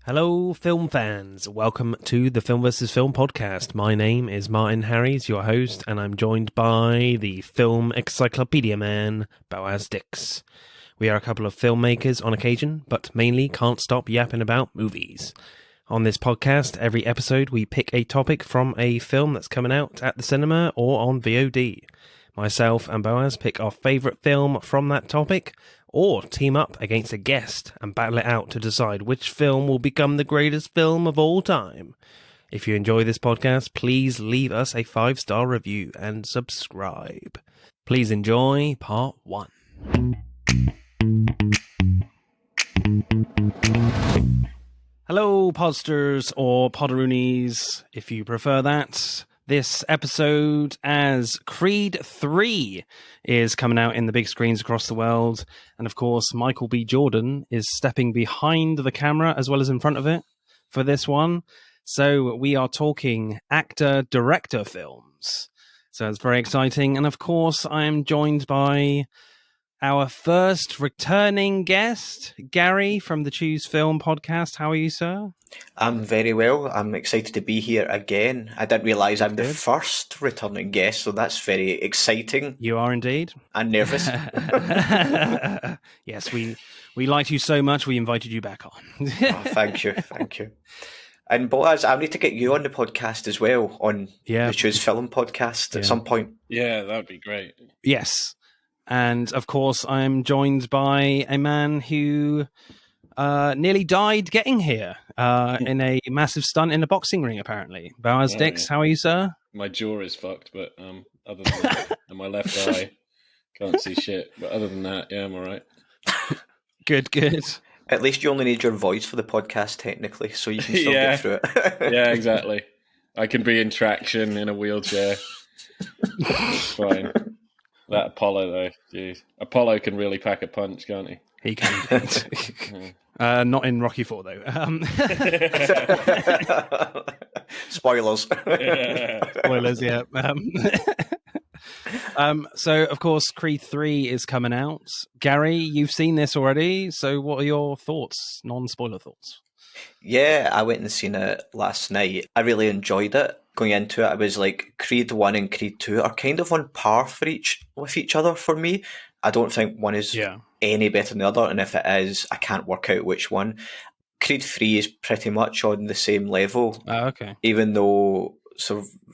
Hello, film fans. Welcome to the Film vs. Film podcast. My name is Martin Harries, your host, and I'm joined by the film encyclopedia man, Boaz Dix. We are a couple of filmmakers on occasion, but mainly can't stop yapping about movies. On this podcast, every episode we pick a topic from a film that's coming out at the cinema or on VOD. Myself and Boaz pick our favourite film from that topic, or team up against a guest and battle it out to decide which film will become the greatest film of all time. If you enjoy this podcast, please leave us a 5-star review and subscribe. Please enjoy part 1. Hello, podsters or podderoonies, if you prefer that. This episode, as Creed 3 is coming out in the big screens across the world. And of course, Michael B. Jordan is stepping behind the camera as well as in front of it for this one. So we are talking actor-director films. So it's very exciting. And of course, I am joined by our first returning guest, Gary from the Choose Film podcast. How are you, sir? I'm very well. I'm excited to be here again. I didn't realise I'm the first returning guest, so that's very exciting. You are indeed. And nervous. Yes, we liked you so much, we invited you back on. Oh, thank you. And Boaz, I need to get you on the podcast as well, on the Choose Film podcast at some point. Yeah, that would be great. Yes. And of course, I'm joined by a man who nearly died getting here in a massive stunt in a boxing ring, apparently. Boaz Dix, how are you, sir? My jaw is fucked, but other than that, and my left eye can't see shit. But other than that, yeah, I'm all right. Good. At least you only need your voice for the podcast, technically, so you can still get through it. Yeah, exactly. I can be in traction in a wheelchair. It's fine. That Apollo, though, jeez. Apollo can really pack a punch, can't he? He can. Not in Rocky IV, though. Spoilers. Spoilers, yeah. So, of course, Creed 3 is coming out. Gary, you've seen this already, so what are your thoughts, non-spoiler thoughts? Yeah, I went and seen it last night. I really enjoyed it. Going into it, I was like, Creed 1 and Creed 2 are kind of on par with each other for me. I don't think one is any better than the other, and if it is, I can't work out which one. Creed 3 is pretty much on the same level. Okay. Even though,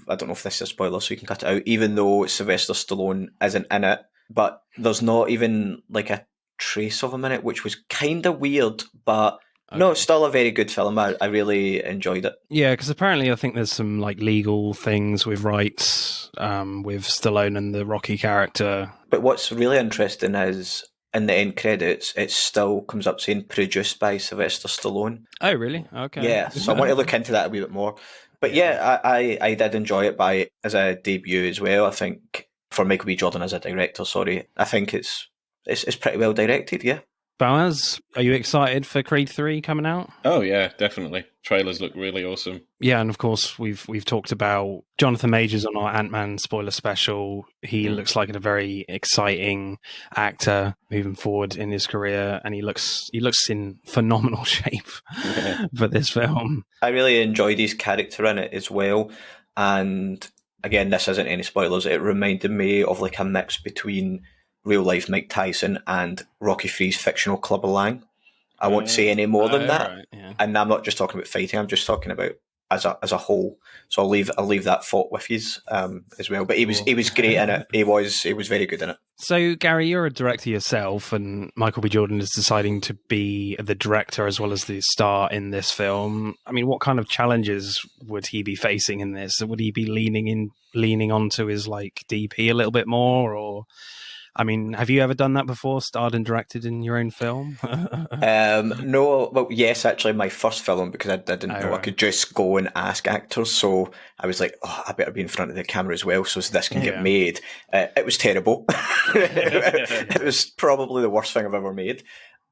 I don't know if this is a spoiler, so you can cut it out, even though Sylvester Stallone isn't in it, but there's not even like a trace of him in it, which was kind of weird, but... Okay. No, it's still a very good film. I really enjoyed it. Yeah, because apparently I think there's some like legal things with rights with Stallone and the Rocky character. But what's really interesting is in the end credits, it still comes up saying produced by Sylvester Stallone. Oh, really? Okay. Yeah, so I want to look into that a wee bit more. But yeah, I did enjoy it as a debut as well. I think for Michael B. Jordan as a director, I think it's pretty well directed, yeah. Boaz, are you excited for Creed 3 coming out? Oh yeah, definitely. Trailers look really awesome. Yeah, and of course we've talked about Jonathan Majors on our Ant-Man spoiler special. He looks like a very exciting actor moving forward in his career, and he looks in phenomenal shape for this film. I really enjoyed his character in it as well, and again, this isn't any spoilers. It reminded me of like a mix between real life Mike Tyson and Rocky III's fictional Clubber Lang. I won't say any more than that. Right, yeah. And I'm not just talking about fighting, I'm just talking about as a whole. So I'll leave that thought with you as well. But he was great in it. He was very good in it. So Gary, you're a director yourself, and Michael B. Jordan is deciding to be the director as well as the star in this film. I mean, what kind of challenges would he be facing in this? Would he be leaning onto his like DP a little bit more, or I mean, have you ever done that before, starred and directed in your own film? No, well, yes, actually, my first film, because I didn't know I could just go and ask actors, so I was like, I better be in front of the camera as well, so this can get made. It was terrible. It was probably the worst thing I've ever made.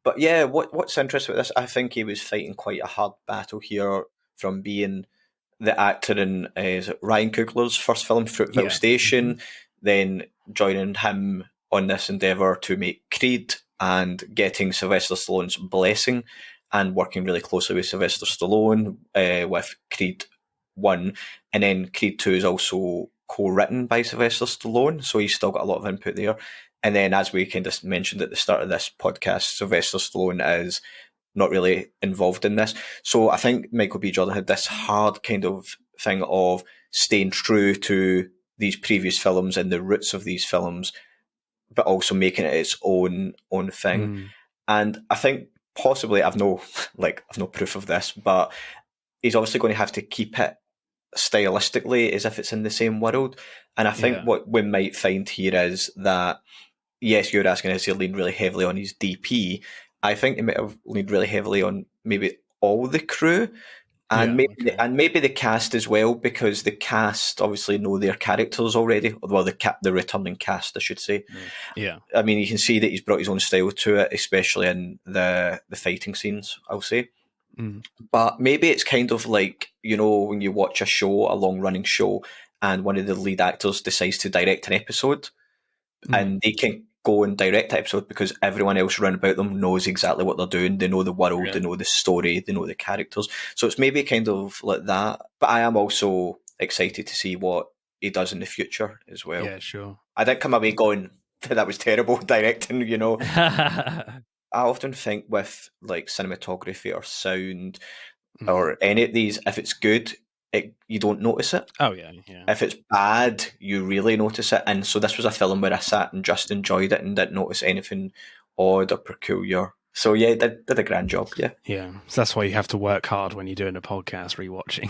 But yeah, what's interesting with this, I think he was fighting quite a hard battle here from being the actor in Ryan Coogler's first film, Fruitvale Station, then joining him on this endeavour to make Creed and getting Sylvester Stallone's blessing and working really closely with Sylvester Stallone with Creed 1. And then Creed 2 is also co-written by Sylvester Stallone, so he's still got a lot of input there. And then, as we kind of mentioned at the start of this podcast, Sylvester Stallone is not really involved in this. So I think Michael B. Jordan had this hard kind of thing of staying true to these previous films and the roots of these films, but also making it its own thing. And I think possibly, I've no proof of this, but he's obviously going to have to keep it stylistically as if it's in the same world. And I think what we might find here is that, yes, you're asking us to lean really heavily on his DP. I think he might have leaned really heavily on maybe all the crew and maybe the cast as well, because the cast obviously know their characters already. Well, the returning cast, I should say. Yeah. I mean, you can see that he's brought his own style to it, especially in the fighting scenes, I'll say. But maybe it's kind of like, you know, when you watch a show, a long-running show, and one of the lead actors decides to direct an episode, and they can go and direct the episode because everyone else around about them knows exactly what they're doing. They know the world, they know the story, they know the characters. So it's maybe kind of like that. But I am also excited to see what he does in the future as well. Yeah, sure. I didn't come away going, that was terrible directing, you know. I often think with like cinematography or sound or any of these, if it's good, you don't notice it. Oh, yeah. If it's bad, you really notice it. And so this was a film where I sat and just enjoyed it and didn't notice anything odd or peculiar. So yeah, did a grand job, yeah. Yeah, so that's why you have to work hard when you're doing a podcast, rewatching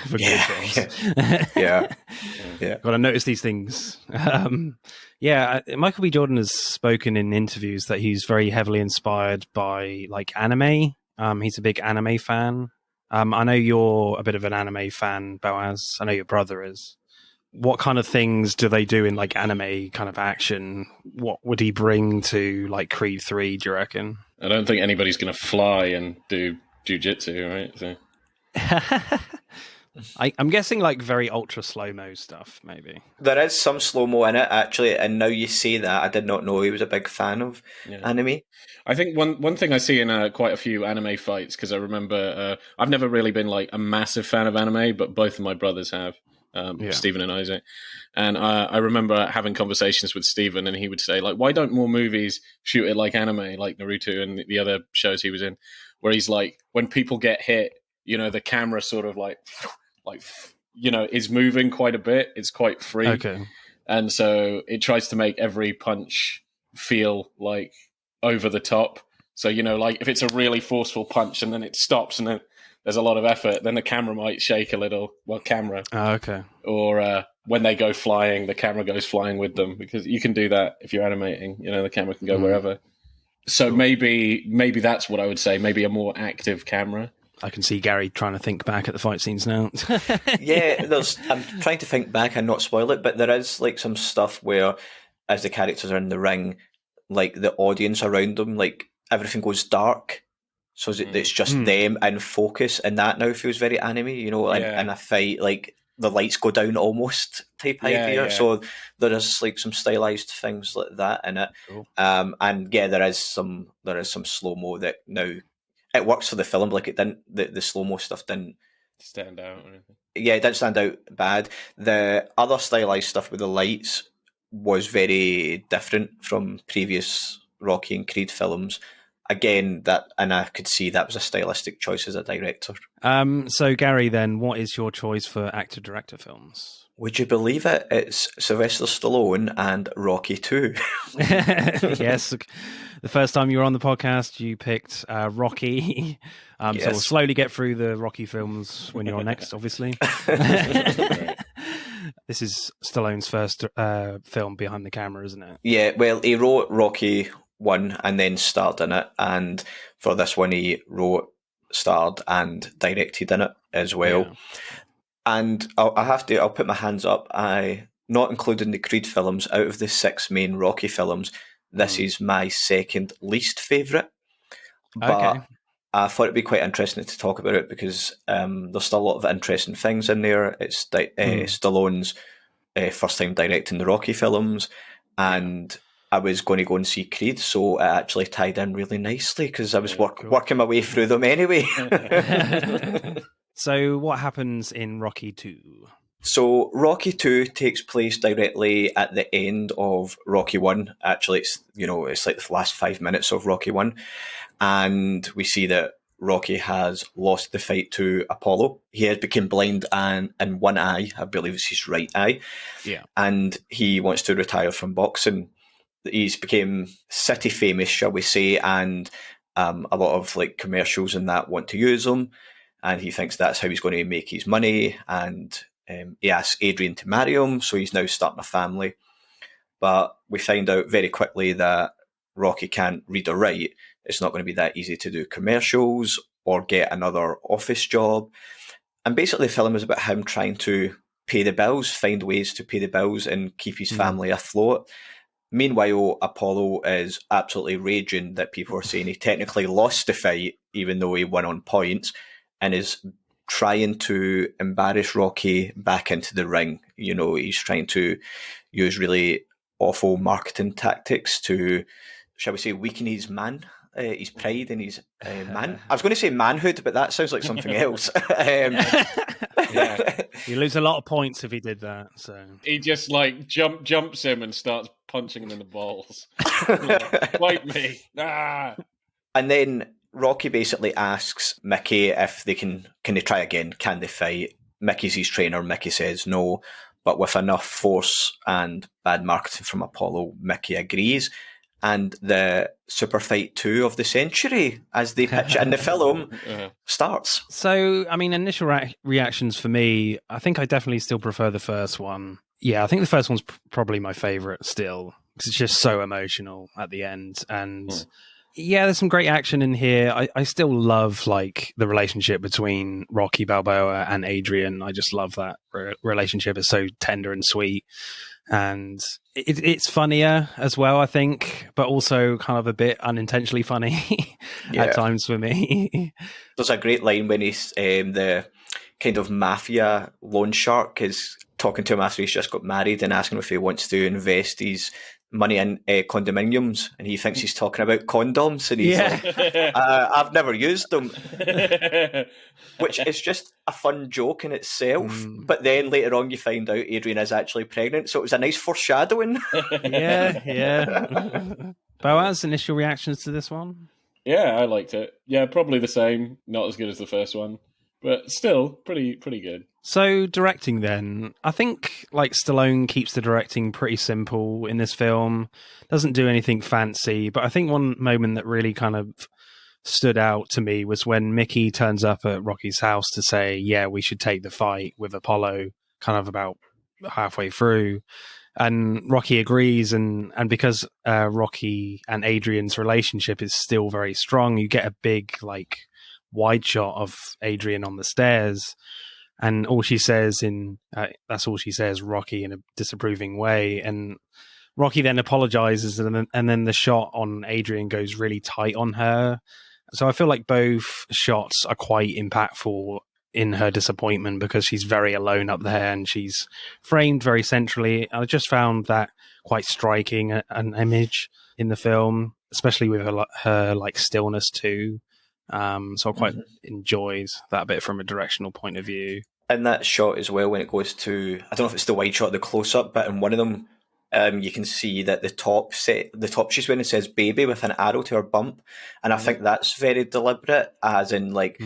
for good films. Yeah. Got to notice these things. Michael B. Jordan has spoken in interviews that he's very heavily inspired by like anime. He's a big anime fan. I know you're a bit of an anime fan, Boaz. I know your brother is. What kind of things do they do in like anime kind of action? What would he bring to like Creed 3, do you reckon? I don't think anybody's going to fly and do jujitsu, right? So. I'm guessing like very ultra slow-mo stuff, maybe. There is some slow-mo in it, actually, and now you say that, I did not know he was a big fan of anime. I think one thing I see in quite a few anime fights, because I remember I've never really been like a massive fan of anime, but both of my brothers have, Stephen and Isaac. And I remember having conversations with Stephen, and he would say, like, why don't more movies shoot it like anime, like Naruto and the other shows he was in, where he's like, when people get hit, you know, the camera sort of like, you know, is moving quite a bit. It's quite free. Okay. And so it tries to make every punch feel like over the top. So, you know, like if it's a really forceful punch and then it stops and then there's a lot of effort, then the camera might shake a little. Well, camera. Oh, okay. Or when they go flying, the camera goes flying with them, because you can do that if you're animating. You know, the camera can go wherever. So maybe that's what I would say. Maybe a more active camera. I can see Gary trying to think back at the fight scenes now. I'm trying to think back and not spoil it, but there is like some stuff where, as the characters are in the ring, like the audience around them, like everything goes dark, so it's just them in focus, and that now feels very anime, you know. In a fight, like the lights go down almost type idea. So there is like some stylized things like that in it. Cool. And yeah, there is some slow mo that now. It works for the film, like it didn't. The slow mo stuff didn't stand out or anything. Yeah, it didn't stand out bad. The other stylized stuff with the lights was very different from previous Rocky and Creed films. Again, and I could see that was a stylistic choice as a director. So Gary, then, what is your choice for actor-director films? Would you believe it? It's Sylvester Stallone and Rocky 2. Yes. The first time you were on the podcast, you picked Rocky. So we'll slowly get through the Rocky films when you're on next, obviously. This is Stallone's first film behind the camera, isn't it? Yeah, well, he wrote Rocky 1 and then starred in it. And for this one, he wrote, starred and directed in it as well. Yeah. And I'll put my hands up. Not including the Creed films, out of the 6 main Rocky films, this is my second least favourite. But I thought it'd be quite interesting to talk about it because there's still a lot of interesting things in there. It's Stallone's first time directing the Rocky films, and I was going to go and see Creed, so it actually tied in really nicely because I was working my way through them anyway. So what happens in Rocky 2? So Rocky 2 takes place directly at the end of Rocky 1. Actually, it's like the last 5 minutes of Rocky 1. And we see that Rocky has lost the fight to Apollo. He had become blind in one eye, I believe it's his right eye. Yeah. And he wants to retire from boxing. He's became city famous, shall we say, and a lot of like commercials and that want to use him. And he thinks that's how he's going to make his money. And he asks Adrian to marry him, so he's now starting a family. But we find out very quickly that Rocky can't read or write. It's not going to be that easy to do commercials or get another office job. And basically the film is about him trying to pay the bills, find ways to pay the bills and keep his family afloat. Meanwhile, Apollo is absolutely raging that people are saying he technically lost the fight, even though he won on points, and is trying to embarrass Rocky back into the ring. He's trying to use really awful marketing tactics to, shall we say, weaken his pride and his man. I was going to say manhood, but that sounds like something else. Yeah. You lose a lot of points if he did that. So he just like jumps him and starts punching him in the balls. Like me. Ah. And then Rocky basically asks Mickey if they can they try again? Can they fight? Mickey's his trainer. Mickey says no, but with enough force and bad marketing from Apollo, Mickey agrees. And the super fight 2 of the century, as they pitch it in the film, starts. So, I mean, initial reactions for me, I think I definitely still prefer the first one. Yeah, I think the first one's probably my favorite still, because it's just so emotional at the end. And yeah, there's some great action in here. I still love like the relationship between Rocky Balboa and Adrian. I just love that relationship. It's so tender and sweet. And it's funnier as well, I think, but also kind of a bit unintentionally funny at times for me. There's a great line when he's the kind of mafia loan shark is talking to him after he's just got married and asking if he wants to invest his money in condominiums, and he thinks he's talking about condoms, and he's like, I've never used them, which is just a fun joke in itself. But then later on you find out Adrian is actually pregnant, so it was a nice foreshadowing. Yeah. Boaz, initial reactions to this one? Yeah, I liked it. Yeah, probably the same. Not as good as the first one, but still pretty good. So directing then, I think like Stallone keeps the directing pretty simple in this film, doesn't do anything fancy, but I think one moment that really kind of stood out to me was when Mickey turns up at Rocky's house to say, yeah, we should take the fight with Apollo, kind of about halfway through. And Rocky agrees, and because Rocky and Adrian's relationship is still very strong, you get a big like wide shot of Adrian on the stairs. And all she says that's all she says, Rocky, in a disapproving way. And Rocky then apologizes, and then the shot on Adrian goes really tight on her. So I feel like both shots are quite impactful in her disappointment because she's very alone up there and she's framed very centrally. I just found that quite striking, an image in the film, especially with her like stillness too. So I quite enjoys that bit from a directional point of view. In that shot as well, when it goes to, I don't know if it's the wide shot or the close-up, but in one of them, you can see that the top she's wearing says baby with an arrow to her bump. And I think that's very deliberate, as in like,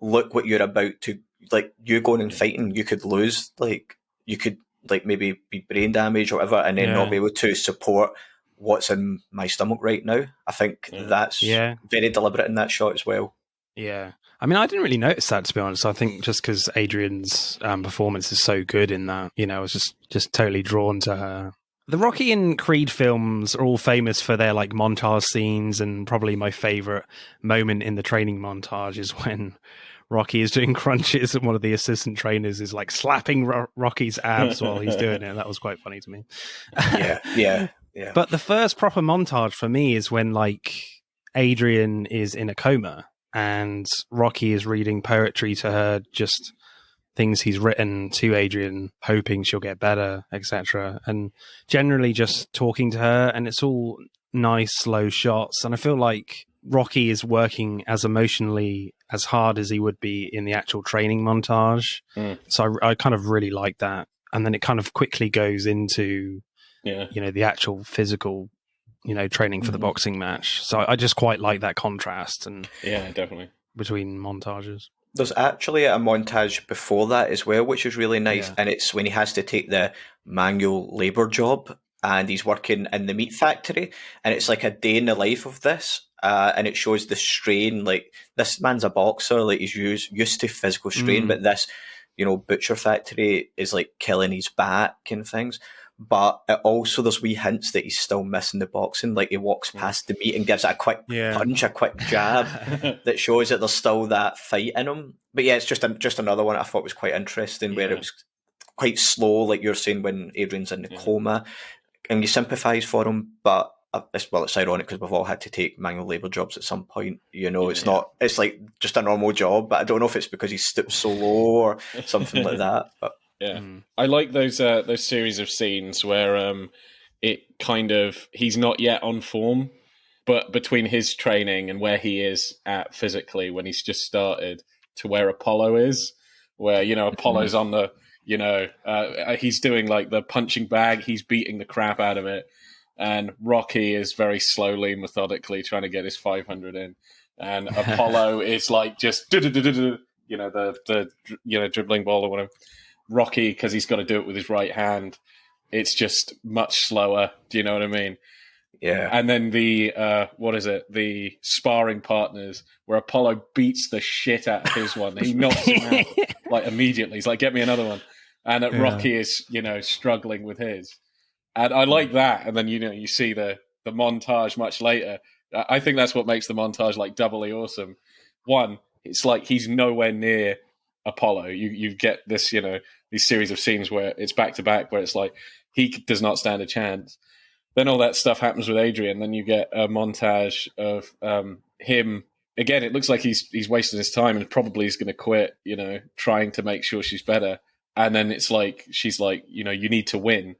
look what you're about to, like, you going and fighting, you could lose, like, you could like maybe be brain damaged or whatever, and then not be able to support what's in my stomach right now. I think that's very deliberate in that shot as well. Yeah. I mean, I didn't really notice that, to be honest. I think just because Adrian's performance is so good in that, I was just totally drawn to her. The Rocky and Creed films are all famous for their like montage scenes, and probably my favorite moment in the training montage is when Rocky is doing crunches and one of the assistant trainers is like slapping Rocky's abs while he's doing it. That was quite funny to me. Yeah. But the first proper montage for me is when like Adrian is in a coma and Rocky is reading poetry to her just things he's written to Adrian, hoping she'll get better, etc. And generally just talking to her, and it's all nice, slow shots. And I feel like Rocky is working as emotionally as hard as he would be in the actual training montage. So I kind of really like that. And then it kind of quickly goes into, the actual physical, training for the boxing match. So I just quite like that contrast. And definitely between montages. There's actually a montage before that as well, which is really nice. And it's when he has to take the manual labour job and he's working in the meat factory. And it's like a day in the life of this. And it shows the strain. Like, this man's a boxer, like he's used to physical strain, but this, butcher factory is like killing his back and things. But it also, there's wee hints that he's still missing the boxing. Like, he walks past the meat and gives it a quick punch, a quick jab that shows that there's still that fight in him. But yeah, it's just another one I thought was quite interesting, where it was quite slow, like you're saying, when Adrian's in the coma, and you sympathise for him. But it's ironic because we've all had to take manual labour jobs at some point. It's like just a normal job, but I don't know if it's because he stooped so low or something like that. But I like those series of scenes where it kind of, he's not yet on form, but between his training and where he is at physically when he's just started to where Apollo is, where Apollo's on the he's doing like the punching bag, he's beating the crap out of it, and Rocky is very slowly, methodically trying to get his 500 in, and Apollo is like just the dribbling ball or whatever. Rocky, because he's got to do it with his right hand, it's just much slower. Do you know what I mean? Yeah. And then the sparring partners, where Apollo beats the shit out of his one. He knocks him out like immediately. He's like, get me another one. And Rocky is, struggling with his. And I like that. And then, you see the montage much later. I think that's what makes the montage like doubly awesome. One, it's like he's nowhere near Apollo. You get this, these series of scenes where it's back to back, where it's like he does not stand a chance. Then all that stuff happens with Adrian. Then you get a montage of him again. It looks like he's wasting his time and probably is going to quit. Trying to make sure she's better. And then it's like she's like, you need to win.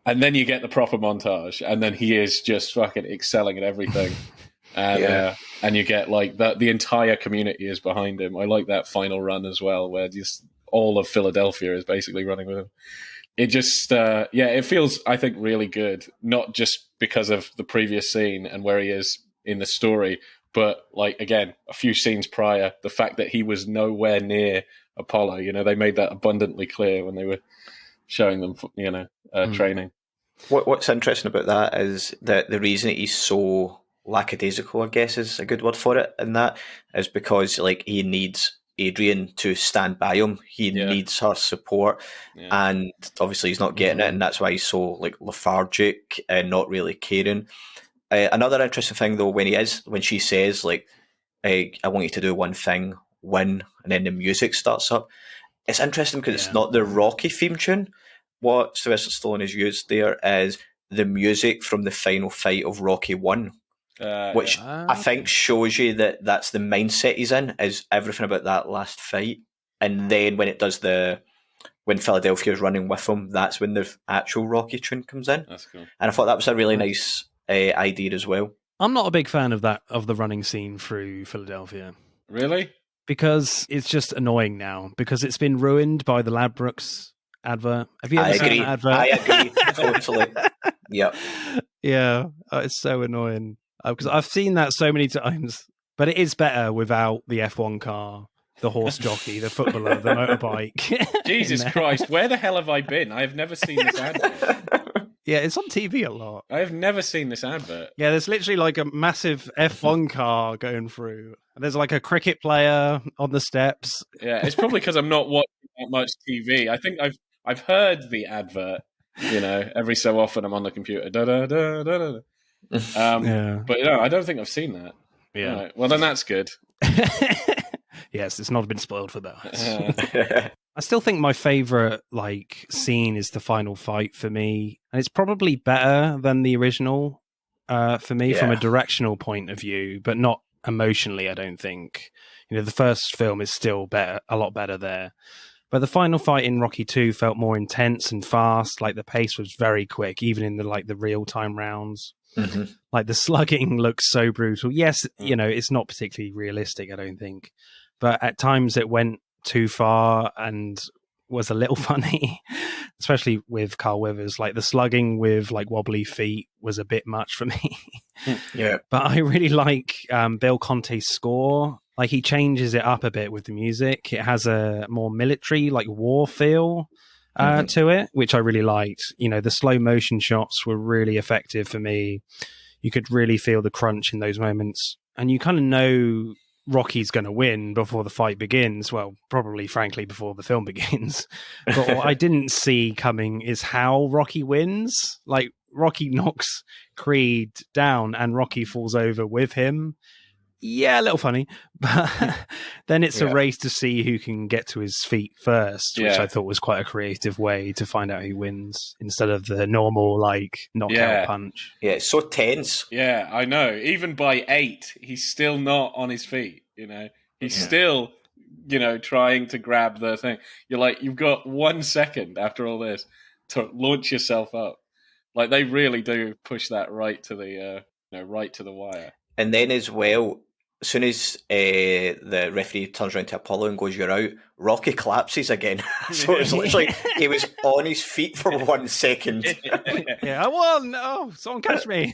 And then you get the proper montage, and then he is just fucking excelling at everything. And you get like the entire community is behind him. I like that final run as well, where just all of Philadelphia is basically running with him. It just, it feels, I think, really good. Not just because of the previous scene and where he is in the story, but like, again, a few scenes prior, the fact that he was nowhere near Apollo. They made that abundantly clear when they were showing them, training. What's interesting about that is that the reason he's so lackadaisical, I guess is a good word for it, and that is because like he needs Adrian to stand by him. He needs her support, and obviously he's not getting it, and that's why he's so like lethargic and not really caring. Another interesting thing though, when she says like, I want you to do one thing, win, and then the music starts up. It's interesting because it's not the Rocky theme tune. What Sylvester Stallone has used there is the music from the final fight of Rocky 1. Which I think shows you that that's the mindset he's in, is everything about that last fight. And then when when Philadelphia is running with him, that's when the actual Rocky tune comes in. That's cool. And I thought that was a really nice idea as well. I'm not a big fan of the running scene through Philadelphia. Really? Because it's just annoying now, because it's been ruined by the Ladbrokes advert. Have you ever seen that advert? I agree, totally. Yep. Yeah, it's so annoying. Because I've seen that so many times, but it is better without the F1 car, the horse jockey, the footballer, the motorbike. Jesus Christ, where the hell have I been? I have never seen this advert. Yeah, it's on TV a lot. I have never seen this advert. Yeah, there's literally like a massive F1 car going through. And there's like a cricket player on the steps. Yeah, it's probably because I'm not watching that much TV. I think I've heard the advert, every so often I'm on the computer. Da, da, da, da, da. But I don't think I've seen that. Yeah. Right. Well, then that's good. Yes, it's not been spoiled for that. I still think my favorite scene is the final fight for me, and it's probably better than the original for me from a directional point of view, but not emotionally. I don't think. The first film is still better, a lot better there. But the final fight in Rocky 2 felt more intense and fast. Like the pace was very quick, even in the real time rounds. Mm-hmm. Like the slugging looks so brutal. Yes, it's not particularly realistic, I don't think. But at times it went too far and was a little funny, especially with Carl Weathers. Like the slugging with like wobbly feet was a bit much for me. Yeah. But I really like Bill Conti's score. Like he changes it up a bit with the music. It has a more military, like war feel to it, which I really liked. The slow motion shots were really effective for me. You could really feel the crunch in those moments. And you kind of know Rocky's going to win before the fight begins. Well, probably, frankly, before the film begins. But what I didn't see coming is how Rocky wins. Like, Rocky knocks Creed down and Rocky falls over with him. Yeah, a little funny. But then it's a race to see who can get to his feet first, which I thought was quite a creative way to find out who wins instead of the normal, knockout punch. Yeah, it's so tense. Yeah, I know. Even by 8, he's still not on his feet, He's still, trying to grab the thing. You're like, you've got 1 second after all this to launch yourself up. Like, they really do push that right to the wire. And then as well, as soon as the referee turns around to Apollo and goes, "You're out," Rocky collapses again. So it's literally he was on his feet for 1 second. I won! Oh, someone catch me!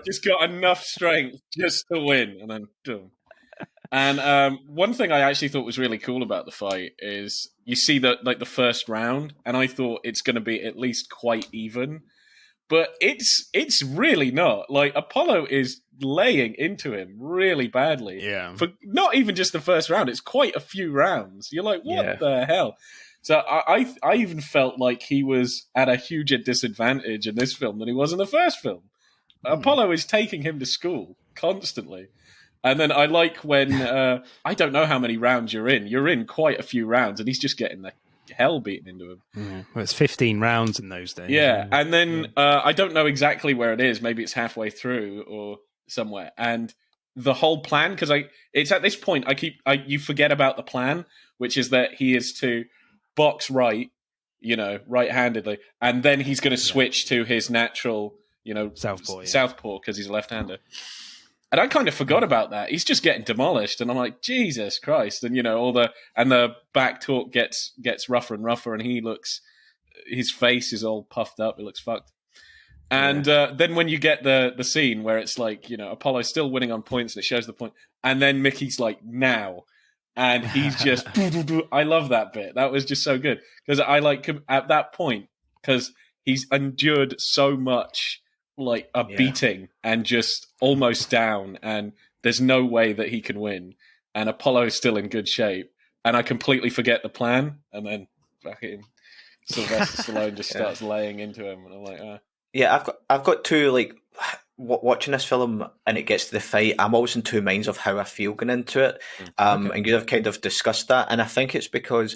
Just got enough strength just to win, and then boom. And one thing I actually thought was really cool about the fight is you see the first round, and I thought it's going to be at least quite even. But it's really not. Like, Apollo is laying into him really badly. Yeah. For not even just the first round, it's quite a few rounds. You're like, what the hell? So I even felt like he was at a huger disadvantage in this film than he was in the first film. Apollo is taking him to school constantly. And then I like when, I don't know how many rounds you're in. You're in quite a few rounds, and he's just getting the hell beaten into him. Well, it's 15 rounds in those days. Yeah, and then I don't know exactly where it is. Maybe it's halfway through or somewhere. And the whole plan, because it's at this point you forget about the plan, which is that he is to box right-handedly, and then he's going to switch to his natural, southpaw because he's a left-hander. And I kind of forgot about that. He's just getting demolished, and I'm like, Jesus Christ! And the back talk gets rougher and rougher, and his face is all puffed up. It looks fucked. And then when you get the scene where it's like, Apollo's still winning on points, and it shows the point, and then Mickey's like, now, and he's just, I love that bit. That was just so good because I like at that point because he's endured so much. Like a beating and just almost down, and there's no way that he can win, and Apollo is still in good shape, and I completely forget the plan, and then fucking Sylvester Stallone just starts laying into him, and I'm like, I've got two, like, watching this film and it gets to the fight, I'm always in two minds of how I feel going into it. And you have kind of discussed that, and I think it's because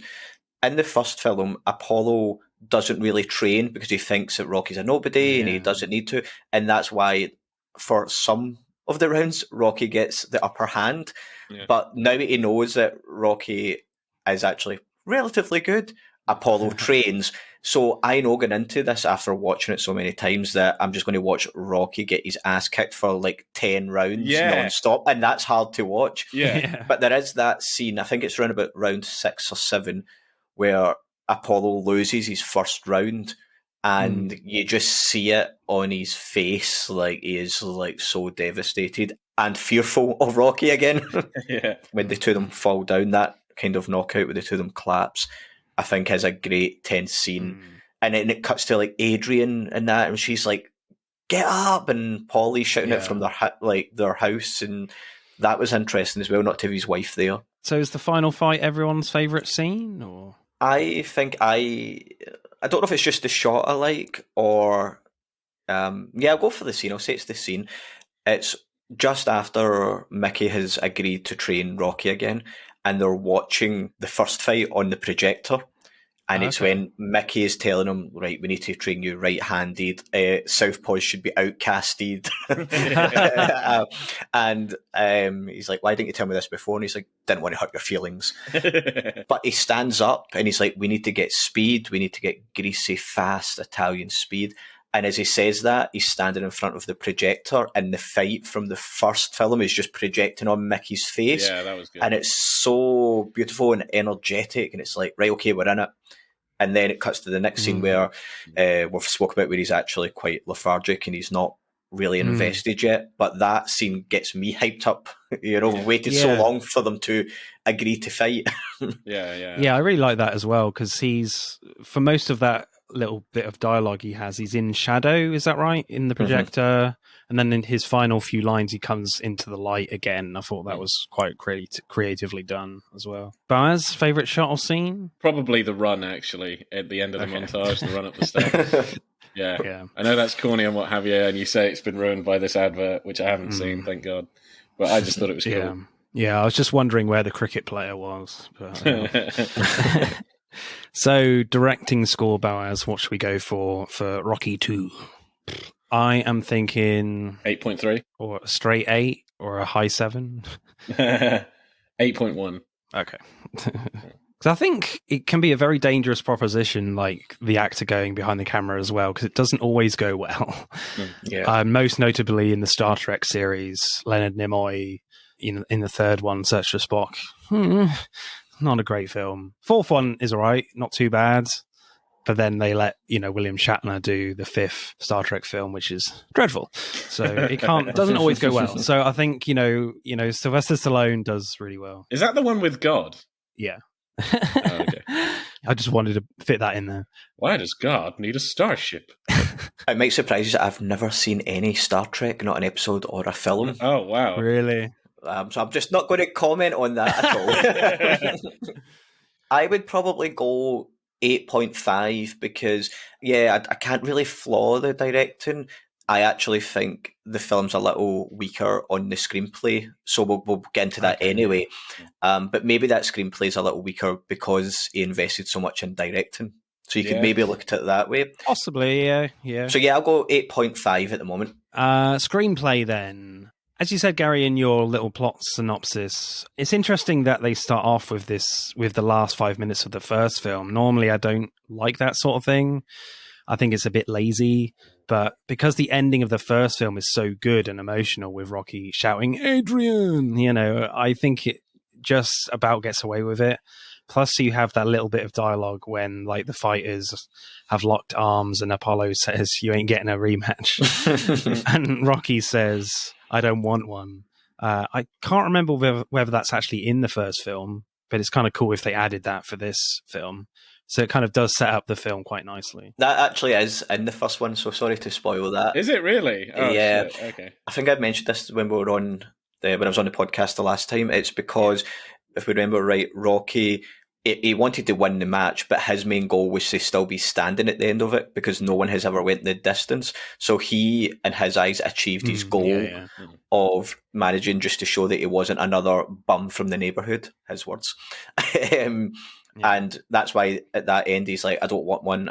in the first film, Apollo doesn't really train because he thinks that Rocky's a nobody and he doesn't need to. And that's why for some of the rounds, Rocky gets the upper hand. Yeah. But now that he knows that Rocky is actually relatively good, Apollo trains. So I know going into this after watching it so many times that I'm just going to watch Rocky get his ass kicked for like 10 rounds non-stop. And that's hard to watch. Yeah. But there is that scene, I think it's around about round 6 or 7, where Apollo loses his first round, and you just see it on his face, like he is like so devastated and fearful of Rocky again. When the two of them fall down, that kind of knockout with the two of them collapse, I think is a great tense scene. And then it cuts to like Adrian and that, and she's like, "Get up!" and Paulie's shouting it from their house, and that was interesting as well. Not to have his wife there. So is the final fight everyone's favourite scene, or? I think I don't know if it's just the shot I like, or I'll go for the scene. I'll say it's the scene. It's just after Mickey has agreed to train Rocky again, and they're watching the first fight on the projector, And it's when Mickey is telling him, right, we need to train you right-handed. Southpaws should be outcasted. And he's like, why didn't you tell me this before? And he's like, didn't want to hurt your feelings. But he stands up and he's like, we need to get speed. We need to get greasy, fast Italian speed. And as he says that, he's standing in front of the projector, and the fight from the first film is just projecting on Mickey's face. Yeah, that was good. And it's so beautiful and energetic, and it's like, right, okay, we're in it. And then it cuts to the next scene where we've spoken about where he's actually quite lethargic and he's not really invested yet. But that scene gets me hyped up. You know, waited so long for them to agree to fight. Yeah, I really like that as well, because he's, for most of that little bit of dialogue he has, he's in shadow, is that right, in the projector? And then in his final few lines he comes into the light again. I thought that was quite creatively done as well. Boaz, favourite shot or scene? Probably the run, actually, at the end of the montage, the run up the steps. Yeah. I know that's corny and what have you, and you say it's been ruined by this advert, which I haven't seen, thank God, but I just thought it was cool. Yeah, I was just wondering where the cricket player was, but, So, directing score, Boaz, what should we go for Rocky 2? I am thinking 8.3, or a straight 8, or a high 7. 8.1. Okay. Because I think it can be a very dangerous proposition, like the actor going behind the camera as well, because it doesn't always go well. Most notably in the Star Trek series, Leonard Nimoy in the third one, Search for Spock. Not a great film. Fourth one is all right, not too bad. But then they let William Shatner do the fifth Star Trek film, which is dreadful. So it doesn't always go well. So I think Sylvester Stallone does really well. Is that the one with God? Yeah. Okay. I just wanted to fit that in there. Why does God need a starship? It might surprise you that I've never seen any Star Trek, not an episode or a film. Oh wow! Really? So I'm just not going to comment on that at all. I would probably go 8.5 because, I can't really flaw the directing. I actually think the film's a little weaker on the screenplay, so we'll get into that anyway. But maybe that screenplay is a little weaker because he invested so much in directing. So you could maybe look at it that way. Possibly, yeah. So I'll go 8.5 at the moment. Screenplay then. As you said, Gary, in your little plot synopsis, it's interesting that they start off with the last 5 minutes of the first film. Normally, I don't like that sort of thing. I think it's a bit lazy. But because the ending of the first film is so good and emotional with Rocky shouting, Adrian, I think it just about gets away with it. Plus, you have that little bit of dialogue when, like, the fighters have locked arms and Apollo says, you ain't getting a rematch. And Rocky says, I don't want one. I can't remember whether that's actually in the first film, but it's kind of cool if they added that for this film. So it kind of does set up the film quite nicely. That actually is in the first one, so sorry to spoil that. Is it really? Oh, yeah. Shit. Okay. I think I mentioned this when we were when I was on the podcast the last time. It's because, if we remember right, Rocky, he wanted to win the match, but his main goal was to still be standing at the end of it because no one has ever went the distance. So he, in his eyes, achieved his goal of managing just to show that he wasn't another bum from the neighbourhood, his words. And that's why at that end he's like, I don't want one.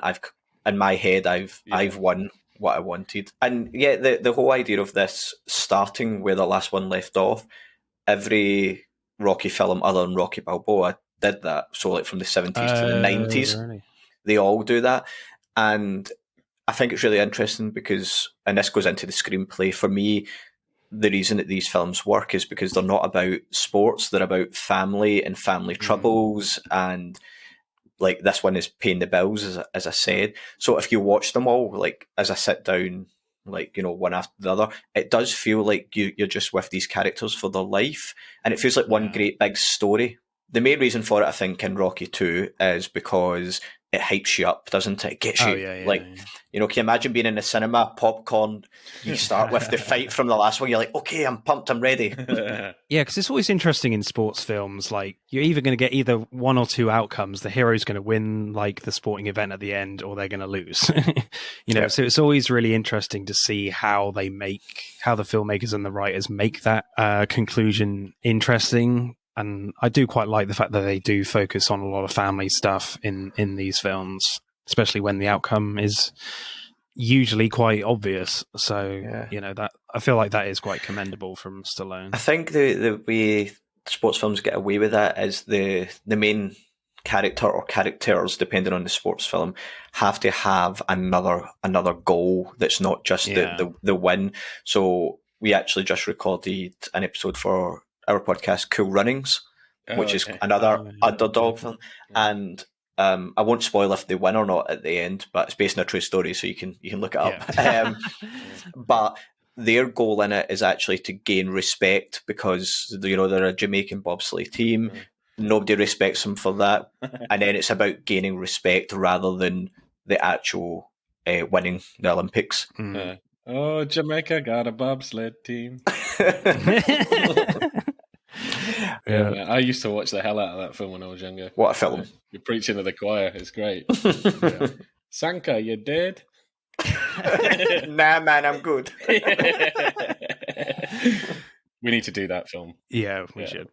In my head, I've won what I wanted. And the whole idea of this starting where the last one left off, every Rocky film other than Rocky Balboa did that. So like from the 70s to the 90s, really? They all do that. And I think it's really interesting because, and this goes into the screenplay, for me, the reason that these films work is because they're not about sports, they're about family and family troubles, and like this one is paying the bills, as I said. So if you watch them all, like as I sit down, like, one after the other, it does feel like you're just with these characters for their life, and it feels like one great big story. The main reason for it, I think, in Rocky 2 is because it hypes you up, doesn't it? It gets you, can you imagine being in the cinema, popcorn, you start with the fight from the last one, you're like, okay, I'm pumped, I'm ready. Yeah, because it's always interesting in sports films, like, you're either going to get either one or two outcomes. The hero's going to win, like, the sporting event at the end, or they're going to lose. So it's always really interesting to see how the filmmakers and the writers make that conclusion interesting. And I do quite like the fact that they do focus on a lot of family stuff in these films, especially when the outcome is usually quite obvious. So, that I feel like that is quite commendable from Stallone. I think the way sports films get away with that is the main character or characters, depending on the sports film, have to have another goal that's not just the win. So we actually just recorded an episode for our podcast, Cool Runnings, which is another underdog film. And I won't spoil if they win or not at the end, but it's based on a true story, so you can look it up. But their goal in it is actually to gain respect because they're a Jamaican bobsleigh team. Nobody respects them for that, and then it's about gaining respect rather than the actual winning the Olympics. Oh, Jamaica got a bobsled team. Yeah, I used to watch the hell out of that film when I was younger. What a film! You're preaching to the choir. It's great. Sanka, you dead? Nah, man, I'm good. We need to do that film. Yeah, we should.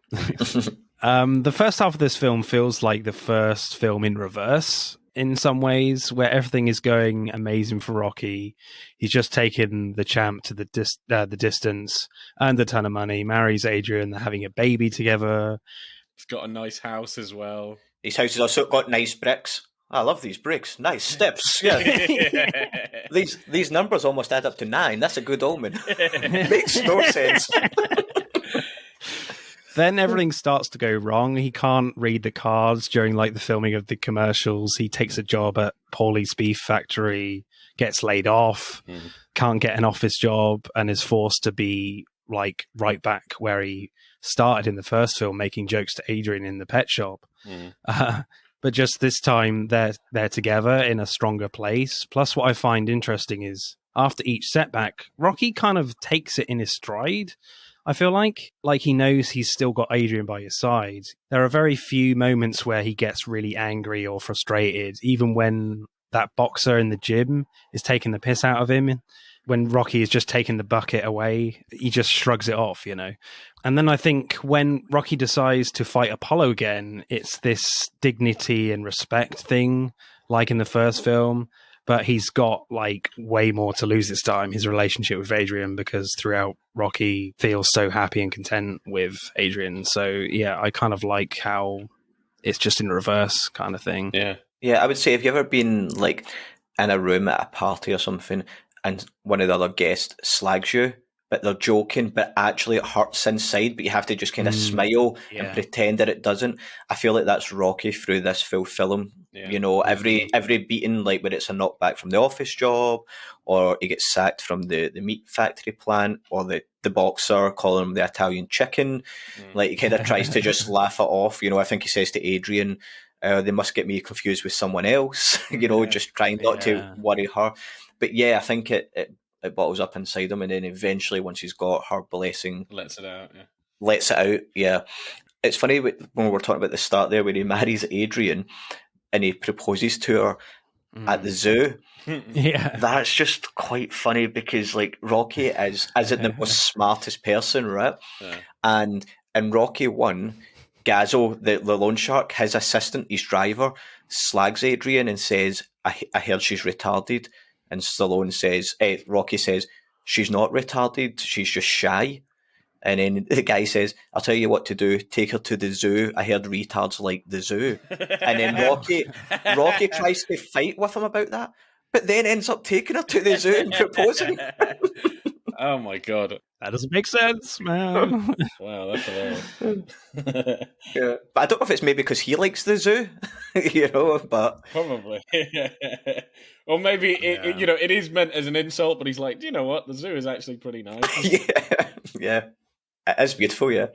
The first half of this film feels like the first film in reverse in some ways, where everything is going amazing for Rocky. He's just taken the champ to the distance, earned a ton of money, marries Adrian, they're having a baby together. He's got a nice house as well. His house has also got nice bricks. I love these bricks. Nice steps. Yeah. These numbers almost add up to 9. That's a good omen. Makes no sense. Then everything starts to go wrong. He can't read the cards during the filming of the commercials. He takes a job at Paulie's Beef Factory, gets laid off, can't get an office job, and is forced to be right back where he started in the first film, making jokes to Adrian in the pet shop. But just this time, they're together in a stronger place. Plus, what I find interesting is after each setback, Rocky kind of takes it in his stride. I feel like he knows he's still got Adrian by his side. There are very few moments where he gets really angry or frustrated, even when that boxer in the gym is taking the piss out of him. When Rocky is just taking the bucket away, he just shrugs it off, And then I think when Rocky decides to fight Apollo again, it's this dignity and respect thing, like in the first film. But he's got way more to lose this time, his relationship with Adrian, because throughout Rocky feels so happy and content with Adrian. So yeah, I kind of like how it's just in reverse kind of thing. Yeah, I would say, have you ever been in a room at a party or something and one of the other guests slags you, but they're joking, but actually it hurts inside, but you have to just kind of smile and pretend that it doesn't. I feel like that's Rocky through this full film. Every beating, when it's a knockback from the office job, or he gets sacked from the meat factory plant, or the boxer calling him the Italian chicken, he kind of tries to just laugh it off. I think he says to Adrian, they must get me confused with someone else, just trying not to worry her. But yeah, I think it bottles up inside him, and then eventually, once he's got her blessing, lets it out. It's funny when we were talking about the start there, when he marries Adrian and he proposes to her at the zoo. That's just quite funny because Rocky isn't the most smartest person, right? And in Rocky 1, Gazzo, the loan shark, his assistant, his driver, slags Adrian and says, I heard she's retarded. And Stallone says, Rocky says, she's not retarded, she's just shy. And then the guy says, I'll tell you what to do, take her to the zoo. I heard retards like the zoo. And then Rocky tries to fight with him about that, but then ends up taking her to the zoo and proposing. Oh my God. That doesn't make sense, man. Wow, that's hilarious. Yeah. But I don't know if it's maybe because he likes the zoo, but... Probably. Or maybe, it is meant as an insult, but he's like, do you know what? The zoo is actually pretty nice. Yeah. It is beautiful, yeah.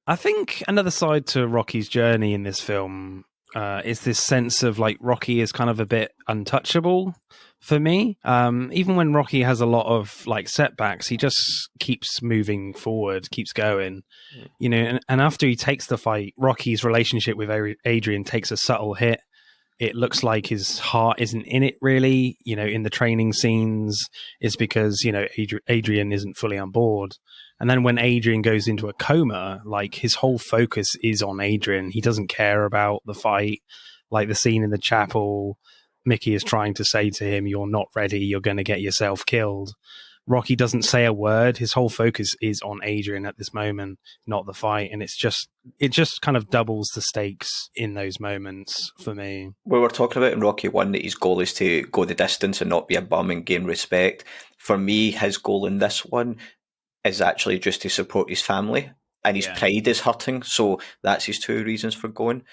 I think another side to Rocky's journey in this film is this sense of Rocky is kind of a bit untouchable for me. Even when Rocky has a lot of setbacks, he just keeps moving forward, keeps going. And after he takes the fight, Rocky's relationship with Adrian takes a subtle hit. It looks like his heart isn't in it really, in the training scenes. It's because, Adrian isn't fully on board. And then when Adrian goes into a coma, like his whole focus is on Adrian. He doesn't care about the fight. Like the scene in the chapel, Mickey is trying to say to him, "You're not ready. You're going to get yourself killed." Rocky doesn't say a word. His whole focus is on Adrian at this moment, not the fight. And it just kind of doubles the stakes in those moments for me. We were talking about in Rocky 1 that his goal is to go the distance and not be a bum and gain respect. For me, his goal in this one is actually just to support his family, and his pride is hurting. So that's his two reasons for going.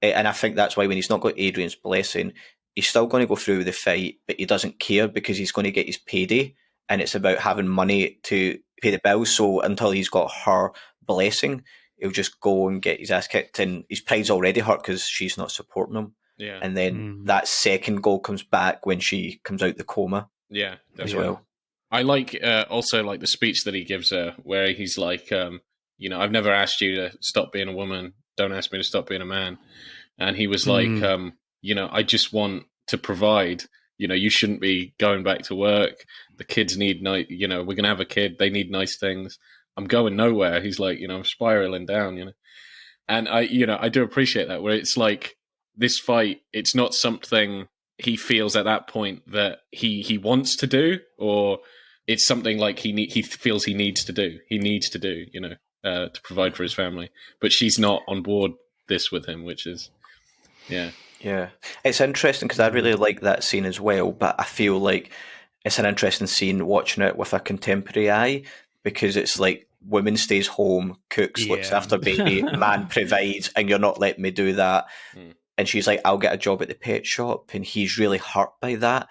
And I think that's why when he's not got Adrian's blessing, he's still going to go through with the fight, but he doesn't care because he's going to get his payday. And it's about having money to pay the bills. So until he's got her blessing, he'll just go and get his ass kicked. And his pride's already hurt because she's not supporting him. Yeah. And then that second goal comes back when she comes out the coma. Yeah, as well. I like also like the speech that he gives her, where he's like, I've never asked you to stop being a woman. Don't ask me to stop being a man. And he was like, I just want to provide. You shouldn't be going back to work. The kids need we're going to have a kid. They need nice things. I'm going nowhere. He's like, I'm spiraling down, And I do appreciate that, where it's like this fight, it's not something he feels at that point that he wants to do, or it's something like he feels he needs to do. He needs to do, to provide for his family. But she's not on board this with him, which is, Yeah, it's interesting because I really like that scene as well, but I feel like it's an interesting scene watching it with a contemporary eye, because it's like woman stays home, cooks, looks after baby, man provides, and you're not letting me do that. And she's like, I'll get a job at the pet shop, and he's really hurt by that.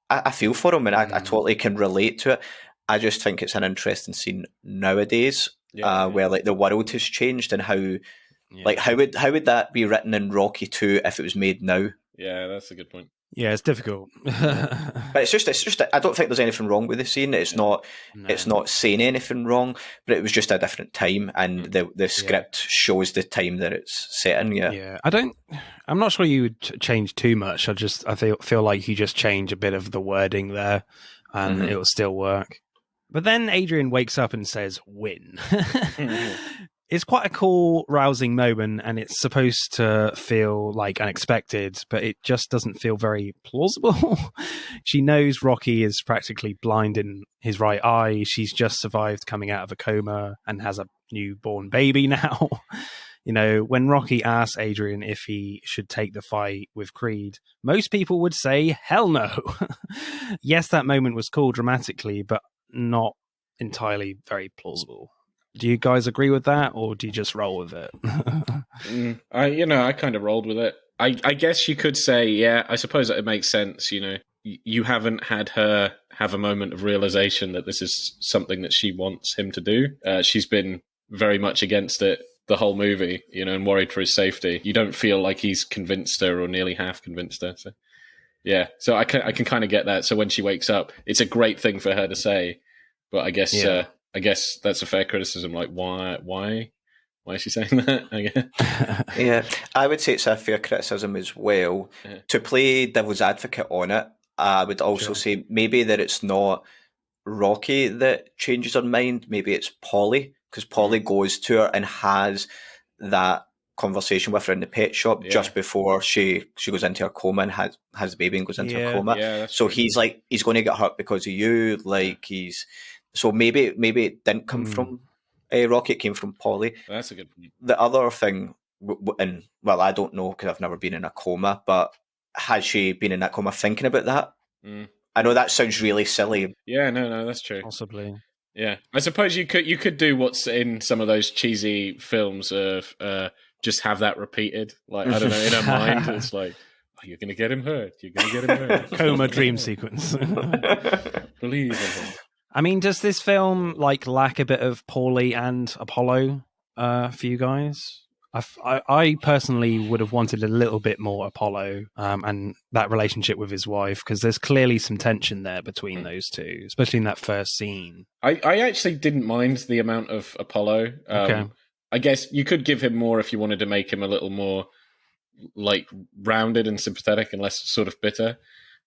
I feel for him, and I totally can relate to it. I just think it's an interesting scene nowadays, where like the world has changed, and how... Yeah. Like how would that be written in Rocky 2 if it was made now? Yeah, that's a good point. Yeah, it's difficult. But it's just I don't think there's anything wrong with the scene. It's not saying anything wrong, but it was just a different time, and the script shows the time that it's set in. Yeah. I'm not sure you would change too much. I feel like you just change a bit of the wording there, and it will still work. But then Adrian wakes up and says, "Win." It's quite a cool, rousing moment, and it's supposed to feel like unexpected, but it just doesn't feel very plausible. She knows Rocky is practically blind in his right eye. She's just survived coming out of a coma and has a newborn baby now. When Rocky asks Adrian if he should take the fight with Creed, most people would say, hell no. Yes, that moment was cool dramatically, but not entirely very plausible. Do you guys agree with that, or do you just roll with it? I kind of rolled with it. I guess you could say, I suppose that it makes sense. You haven't had her have a moment of realization that this is something that she wants him to do. She's been very much against it the whole movie, and worried for his safety. You don't feel like he's convinced her, or nearly half convinced her. So I can kind of get that. So when she wakes up, it's a great thing for her to say, but I guess that's a fair criticism. Like, why is she saying that? Yeah, I would say it's a fair criticism as well. Yeah. To play devil's advocate on it, I would also say maybe that it's not Rocky that changes her mind. Maybe it's Polly, because Polly goes to her and has that conversation with her in the pet shop just before she goes into her coma and has the baby and goes into her coma. Yeah, so he's like, he's going to get hurt because of you. Like So maybe it didn't come from Rocky, it came from Polly. That's a good point. The other thing, and I don't know because I've never been in a coma, but has she been in that coma thinking about that? I know that sounds really silly. Yeah, no, that's true. Possibly. Yeah, I suppose you could do what's in some of those cheesy films of just have that repeated. Like, I don't know, in her mind, it's like, you're going to get him hurt. You're going to get him hurt. Coma dream sequence. Believe in him. I mean, does this film lack a bit of Paulie and Apollo for you guys? I personally would have wanted a little bit more Apollo and that relationship with his wife, because there's clearly some tension there between those two, especially in that first scene. I actually didn't mind the amount of Apollo. Okay. I guess you could give him more if you wanted to make him a little more rounded and sympathetic and less sort of bitter.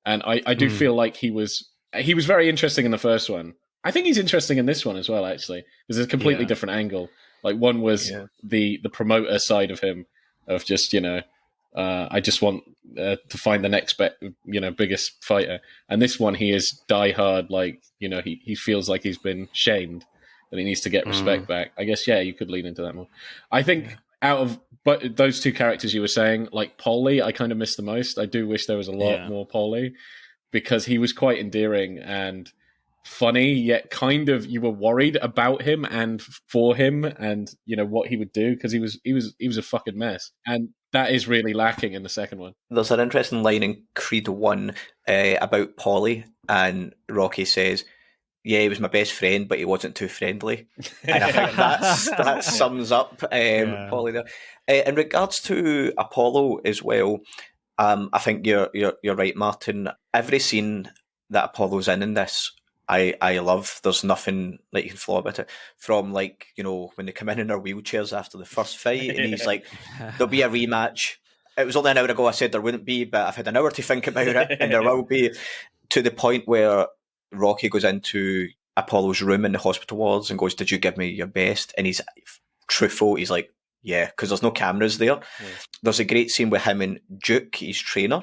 And I do feel like he was very interesting in the first one. I think he's interesting in this one as well, actually. There's a completely different angle. Like, one was the promoter side of him, of just, I just want to find the next biggest fighter. And this one, he is diehard, like, he feels like he's been shamed, and he needs to get respect back. I guess, you could lean into that more. I think out of those two characters you were saying, like Paulie, I kind of miss the most. I do wish there was a lot more Paulie, because he was quite endearing and funny, yet kind of you were worried about him and for him, and what he would do, because he was a fucking mess, and that is really lacking in the second one. There's an interesting line in Creed 1 about Paulie, and Rocky says, "Yeah, he was my best friend, but he wasn't too friendly." And I think that sums up Paulie there. In regards to Apollo as well, I think you're right, Martin. Every scene that Apollo's in this, I love. There's nothing that you can flaw about it. From, like, when they come in their wheelchairs after the first fight, and he's like, "There'll be a rematch." It was only an hour ago I said there wouldn't be, but I've had an hour to think about it, and there will be. To the point where Rocky goes into Apollo's room in the hospital wards and goes, "Did you give me your best?" And he's truthful. He's like, "Yeah," because there's no cameras there. Yeah. There's a great scene with him and Duke, his trainer,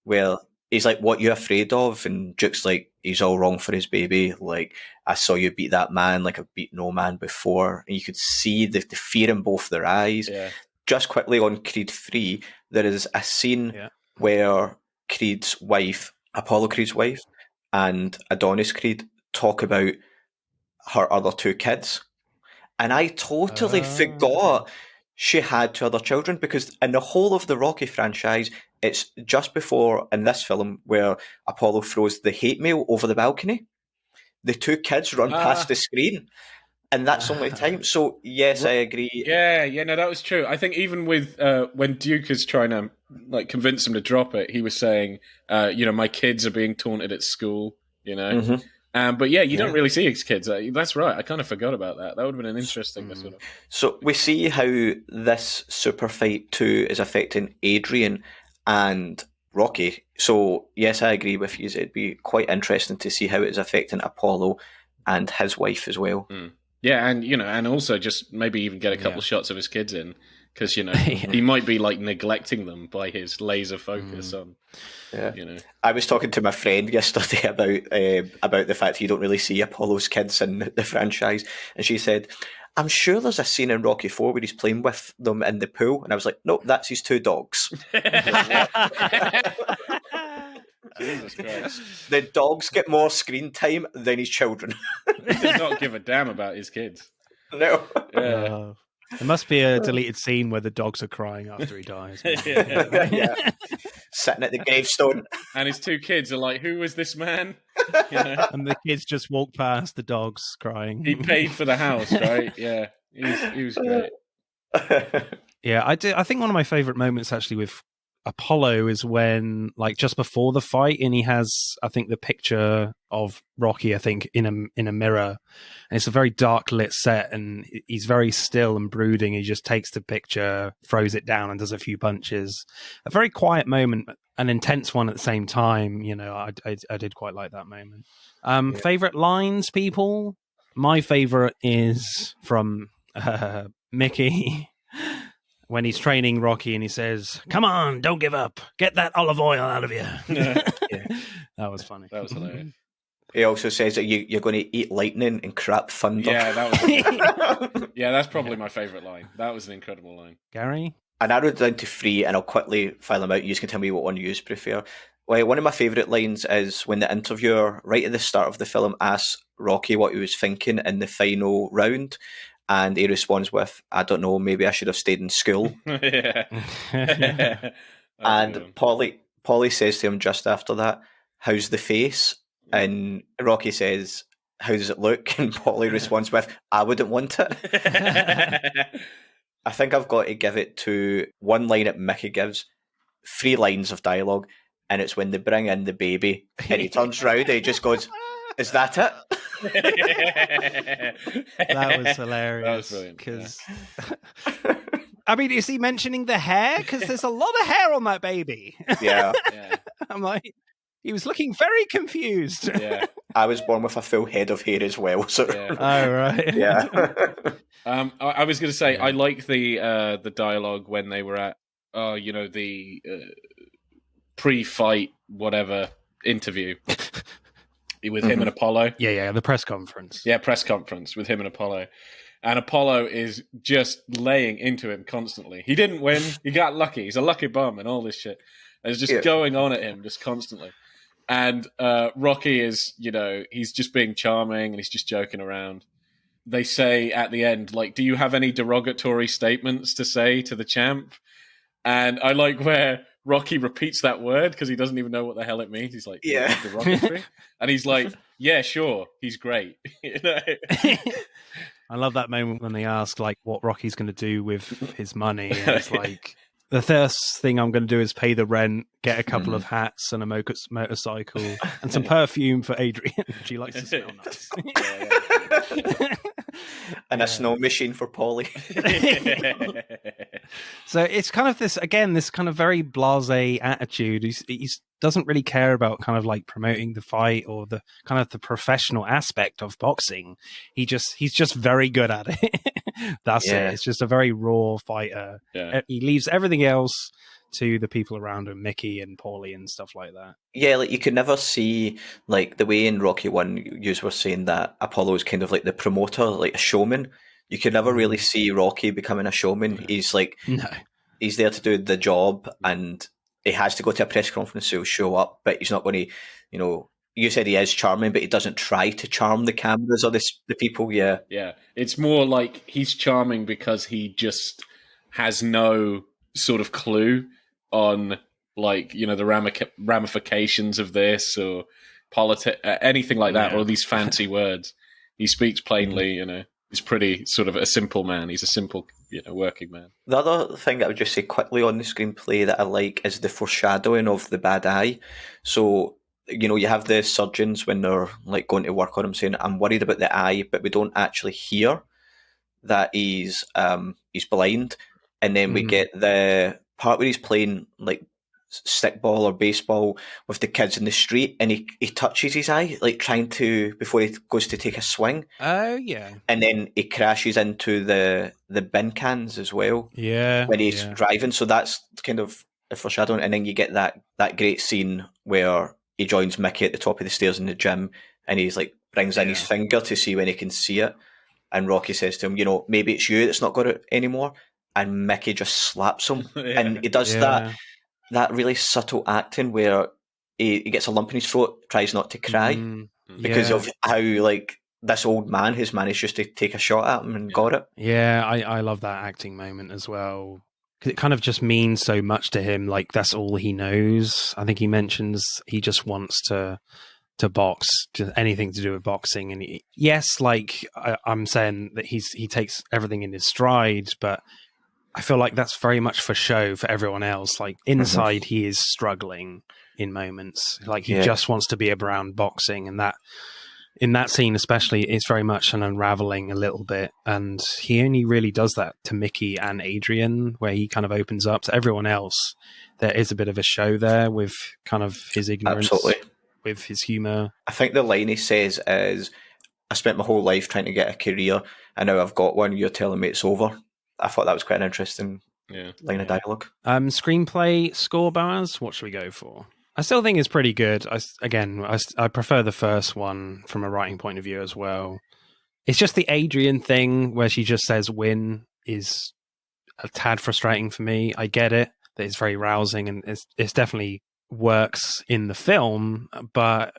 where he's like, "What you afraid of?" And Duke's like, "He's all wrong for his baby. Like, I saw you beat that man like I've beat no man before." And you could see the fear in both their eyes. Yeah. Just quickly on Creed 3, there is a scene where Creed's wife, Apollo Creed's wife, and Adonis Creed talk about her other two kids. And I totally forgot she had two other children, because in the whole of the Rocky franchise, it's just before, in this film, where Apollo throws the hate mail over the balcony. The two kids run past the screen, and that's only time. So, yes, I agree. Yeah, no, that was true. I think even with when Duke is trying to convince him to drop it, he was saying, my kids are being taunted at school, Mm-hmm. But you don't really see his kids. That's right. I kind of forgot about that. That would have been an interesting sort of. So we see how this super fight 2 is affecting Adrian and Rocky. So yes, I agree with you. It'd be quite interesting to see how it is affecting Apollo and his wife as well. Yeah, and and also just maybe even get a couple shots of his kids in, because he might be neglecting them by his laser focus on. Yeah. I was talking to my friend yesterday about the fact you don't really see Apollo's kids in the franchise, and she said, "I'm sure there's a scene in Rocky 4 where he's playing with them in the pool," and I was like, "Nope, that's his two dogs." Jesus Christ. The dogs get more screen time than his children. He does not give a damn about his kids. No. Yeah. There must be a deleted scene where the dogs are crying after he dies. Sitting at the gravestone. And his two kids are like, "Who was this man?" And the kids just walk past the dogs crying. He paid for the house, right? Yeah. He was great. Yeah, I think one of my favourite moments actually with Apollo is when, just before the fight, and he has, I think, the picture of Rocky, I think, in a mirror, and it's a very dark lit set, and he's very still and brooding. He just takes the picture, throws it down, and does a few punches. A very quiet moment, an intense one at the same time. I did quite like that moment. Favorite lines, people? My favorite is from Mickey. When he's training Rocky and he says, "Come on, don't give up. Get that olive oil out of you." That was funny. That was hilarious. He also says that you're going to eat lightning and crap thunder. Yeah, that was. That's probably my favourite line. That was an incredible line. Gary? I narrowed it down to 3, and I'll quickly file them out. You can tell me what one you prefer. Well, one of my favourite lines is when the interviewer, right at the start of the film, asks Rocky what he was thinking in the final round. And he responds with, "I don't know, maybe I should have stayed in school." And Paulie says to him just after that, "How's the face?" And Rocky says, "How does it look?" And Paulie responds with, "I wouldn't want it." I think I've got to give it to one line that Mickey gives, 3 lines of dialogue, and it's when they bring in the baby, and he turns round and he just goes, "Is that it?" That was hilarious. That was brilliant. Because, I mean, is he mentioning the hair? Because there's a lot of hair on that baby. Yeah. I'm like, he was looking very confused. Yeah. I was born with a full head of hair as well. So yeah. Oh, right. Yeah. I was going to say, I like the dialogue when they were at, the pre-fight whatever interview with him and Apollo. Yeah, the press conference. Yeah, press conference with him and Apollo. And Apollo is just laying into him constantly. He didn't win. He got lucky. He's a lucky bum and all this shit. And it's just going on at him just constantly. And Rocky is, he's just being charming and he's just joking around. They say at the end, like, do you have any derogatory statements to say to the champ? And I like where Rocky repeats that word because he doesn't even know what the hell it means. He's like, derogatory? And he's like, yeah, sure, he's great. I love that moment when they ask like what Rocky's going to do with his money. And it's like, the first thing I'm going to do is pay the rent, get a couple of hats and a motorcycle, and some perfume for Adrian. She likes to smell nice. And a snow machine for Polly. So it's kind of this kind of very blasé attitude. He doesn't really care about kind of like promoting the fight or the kind of the professional aspect of boxing. He's just very good at it. That's it. It's just a very raw fighter. Yeah. He leaves everything else to the people around him, Mickey and Paulie and stuff like that. Yeah, like you could never see, like the way in Rocky 1, you were saying that Apollo is kind of like the promoter, like a showman. You could never really see Rocky becoming a showman. He's like, he's there to do the job and he has to go to a press conference, so he'll show up, but he's not going to, you said he is charming, but he doesn't try to charm the cameras or the people. Yeah. Yeah. It's more like he's charming because he just has no sort of clue on like, the ramifications of this or politics, anything like that, or these fancy words. He speaks plainly, he's pretty sort of a simple man. He's a simple, working man. The other thing I would just say quickly on the screenplay that I like is the foreshadowing of the bad eye. So, you have the surgeons when they're like going to work on him saying, I'm worried about the eye, but we don't actually hear that he's blind. And then we get the part where he's playing like stickball or baseball with the kids in the street and he touches his eye, like trying to, before he goes to take a swing. Oh, yeah. And then he crashes into the bin cans as well. Yeah. When he's driving. So that's kind of a foreshadowing. And then you get that great scene where he joins Mickey at the top of the stairs in the gym and he's like, brings in his finger to see when he can see it. And Rocky says to him, maybe it's you that's not got it anymore. And Mickey just slaps him. And he does that really subtle acting where he gets a lump in his throat, tries not to cry because of how like this old man has managed just to take a shot at him and got it. Yeah, I love that acting moment as well. Because it kind of just means so much to him. Like that's all he knows. I think he mentions he just wants to box, to anything to do with boxing. And I'm saying that he takes everything in his stride, but I feel like that's very much for show for everyone else. Like inside, he is struggling in moments. Like he just wants to be around boxing, and that in that scene especially, it's very much an unraveling a little bit. And he only really does that to Mickey and Adrian, where he kind of opens up to everyone else. There is a bit of a show there with kind of his ignorance, with his humor. I think the line he says is, "I spent my whole life trying to get a career, and now I've got one. You're telling me it's over." I thought that was quite an interesting line of dialogue. Screenplay score, Boaz, what should we go for? I still think it's pretty good. I prefer the first one from a writing point of view as well. It's just the Adrian thing where she just says win is a tad frustrating for me. I get it, that it's very rousing and it's definitely works in the film, but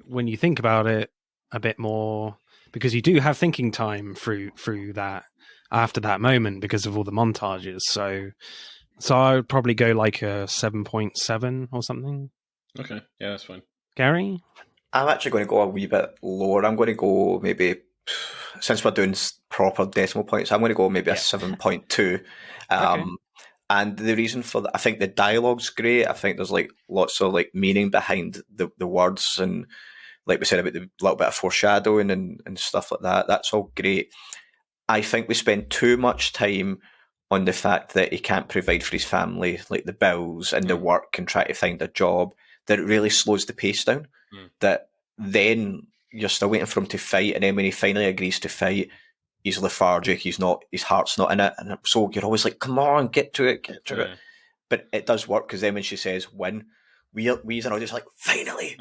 when you think about it a bit more, because you do have thinking time through that, after that moment because of all the montages. So I would probably go like a 7.7 or something. Okay. Yeah, that's fine. Gary? I'm actually going to go a wee bit lower. I'm going to go maybe, since we're doing proper decimal points, I'm going to go maybe a 7.2. Okay. And the reason for that, I think the dialogue's great. I think there's like lots of like meaning behind the words, and like we said about the little bit of foreshadowing and stuff like that. That's all great. I think we spend too much time on the fact that he can't provide for his family, like the bills and the work and try to find a job, that it really slows the pace down. That then you're still waiting for him to fight, and then when he finally agrees to fight, he's lethargic. His heart's not in it, and so you're always like, "Come on, get to it." But it does work, because then when she says "win," we are all just like, "Finally!"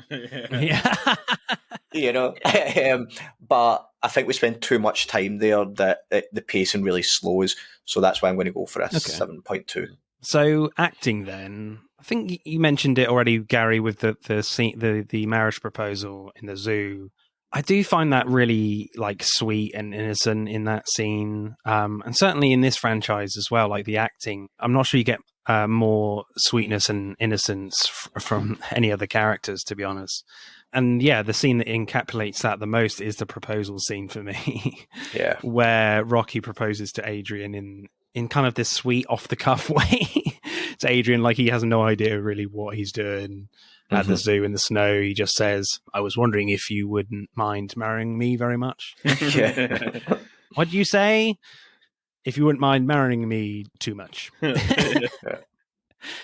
Yeah. But I think we spend too much time there that the pacing really slows. So that's why I'm going to go for a 7.2. So acting then, I think you mentioned it already, Gary, with the marriage proposal in the zoo. I do find that really like sweet and innocent in that scene, and certainly in this franchise as well. Like the acting, I'm not sure you get more sweetness and innocence from any other characters, to be honest. And yeah, the scene that encapsulates that the most is the proposal scene for me. Yeah, where Rocky proposes to Adrian in kind of this sweet off the cuff way to Adrian, like he has no idea really what he's doing at the zoo in the snow. He just says, "I was wondering if you wouldn't mind marrying me very much." Yeah. What do you say? If you wouldn't mind marrying me too much.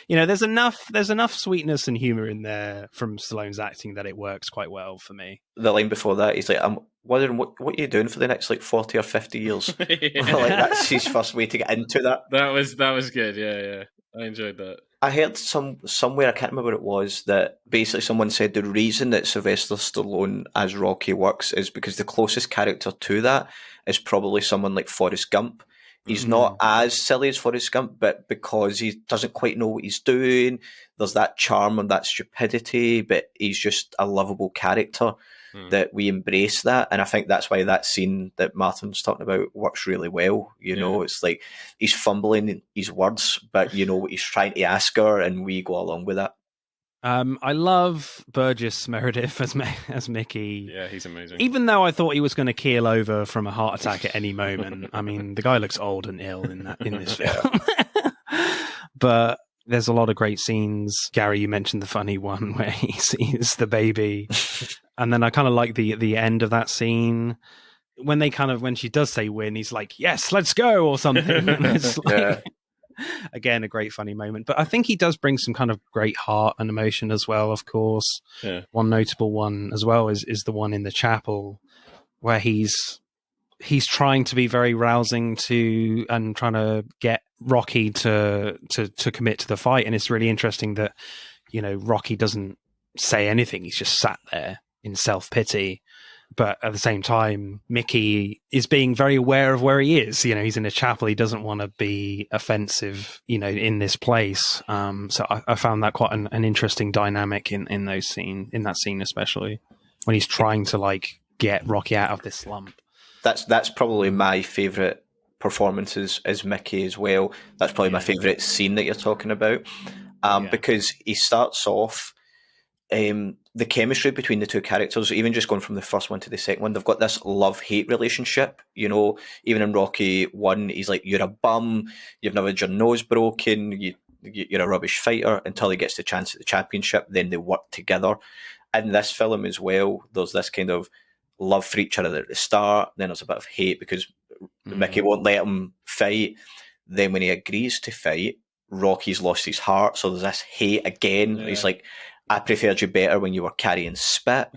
There's enough sweetness and humor in there from Stallone's acting that it works quite well for me. The line before that, he's like, "I'm wondering what are you doing for the next 40 or 50 years?" That's his first way to get into that. That was good. Yeah, I enjoyed that. I heard somewhere, I can't remember what it was, that basically someone said the reason that Sylvester Stallone as Rocky works is because the closest character to that is probably someone like Forrest Gump. He's not as silly as Forrest Gump, but because he doesn't quite know what he's doing, there's that charm and that stupidity, but he's just a lovable character that we embrace that. And I think that's why that scene that Martin's talking about works really well. It's like he's fumbling his words, but you know what he's trying to ask her, and we go along with that. I love Burgess Meredith as Mickey. Yeah, he's amazing. Even though I thought he was going to keel over from a heart attack at any moment. I mean, the guy looks old and ill in this film. But there's a lot of great scenes. Gary, you mentioned the funny one where he sees the baby. And then I kind of like the end of that scene. When she does say win, he's like, "Yes, let's go," or something. And it's like, again, a great funny moment. But I think he does bring some kind of great heart and emotion as well, of course. Yeah. One notable one as well is the one in the chapel where he's trying to be very rousing and trying to get Rocky to commit to the fight. And it's really interesting that, Rocky doesn't say anything. He's just sat there in self-pity. But at the same time, Mickey is being very aware of where he is. He's in a chapel. He doesn't want to be offensive, in this place. So I found that quite an interesting dynamic in that scene, especially when he's trying to get Rocky out of this slump. That's probably my favourite performances as Mickey as well. That's probably my favourite scene that you're talking about, because he starts off. The chemistry between the two characters, even just going from the first one to the second one, they've got this love-hate relationship. Even in Rocky 1, he's like, "You're a bum, you've never had your nose broken, you're a rubbish fighter," until he gets the chance at the championship. Then they work together. In this film as well, there's this kind of love for each other at the start, then there's a bit of hate because Mickey won't let him fight. Then when he agrees to fight, Rocky's lost his heart, so there's this hate again. He's like, "I preferred you better when you were carrying spit."